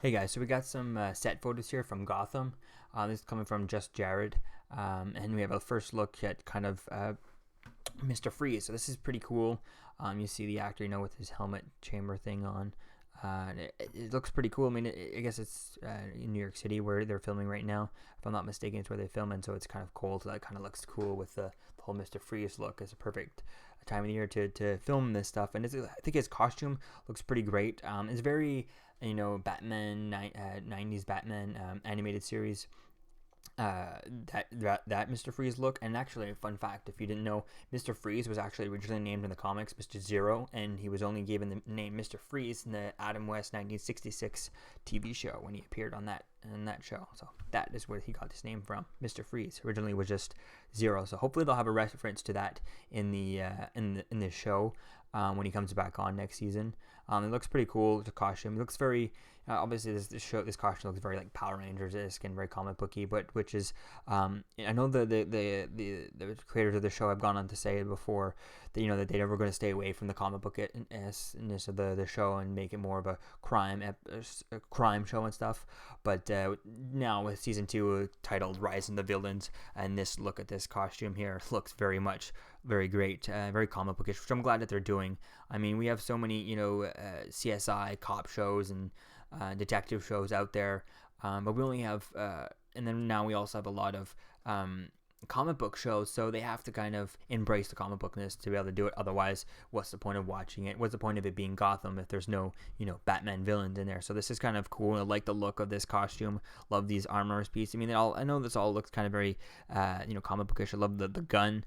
Hey guys, so we got some set photos here from Gotham. This is coming from Just Jared, and we have a first look at kind of Mr. Freeze. So this is pretty cool. You see the actor, with his helmet chamber thing on. It looks pretty cool. I mean, I guess it's in New York City where they're filming right now. If I'm not mistaken, it's where they film, and so it's kind of cold. So that kind of looks cool with the whole Mr. Freeze look. It's a perfect time of the year to film this stuff. And I think his costume looks pretty great. It's very, Batman, 90s Batman animated series. That Mr. Freeze look. And actually, a fun fact, if you didn't know, Mr. Freeze was actually originally named in the comics Mr. Zero, and he was only given the name Mr. Freeze in the Adam West 1966 TV show when he appeared on that show. So that is where he got his name from. Mr. Freeze originally was just Zero. So hopefully they'll have a reference to that in the show when he comes back on next season. It looks pretty cool. The costume, it looks very obviously this costume looks very like Power Rangers-esque and very comic booky, but which is I know the creators of the show have gone on to say before that that they're never going to stay away from the comic book-ness of the show and make it more of a crime show and stuff. But now with season 2 titled Rise of the Villains, and this look at this costume here looks very great, very comic bookish, which I'm glad that they're doing. I mean, we have so many CSI cop shows and detective shows out there, but we only have and then now we also have a lot of comic book shows, so they have to kind of embrace the comic bookness to be able to do it. Otherwise, what's the point of watching it? What's the point of it being Gotham if there's no Batman villains in there? So this is kind of cool. I like the look of this costume. Love these armors piece. I mean, I know this all looks kind of very comic bookish. I love the gun.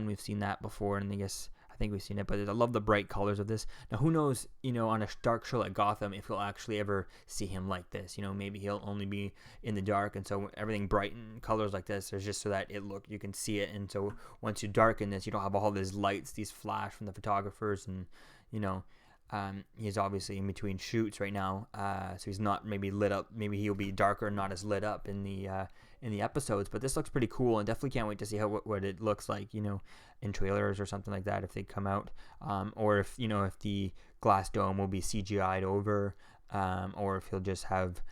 We've seen that before, and I think we've seen it, but I love the bright colors of this. Now, who knows, on a dark show like Gotham, if we'll actually ever see him like this. Maybe he'll only be in the dark, and so everything bright in colors like this is just so that you can see it. And so once you darken this, you don't have all these lights, these flash from the photographers, and he's obviously in between shoots right now, so he's not maybe lit up. Maybe he'll be darker, not as lit up in the episodes. But this looks pretty cool, and definitely can't wait to see what it looks like, in trailers or something like that if they come out, or if the glass dome will be CGI'd over, or if he'll just have.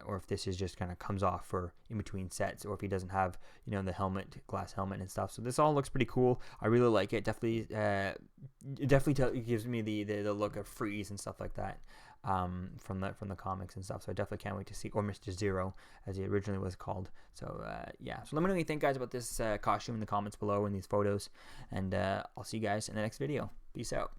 Or if this is just kind of comes off for in between sets, or if he doesn't have the glass helmet and stuff. So this all looks pretty cool. I really like it. Definitely it gives me the look of Freeze and stuff like that from the comics and stuff. So I definitely can't wait to see, or Mr. Zero as he originally was called. So yeah. So let me know what you think, guys, about this costume in the comments below and these photos, and I'll see you guys in the next video. Peace out.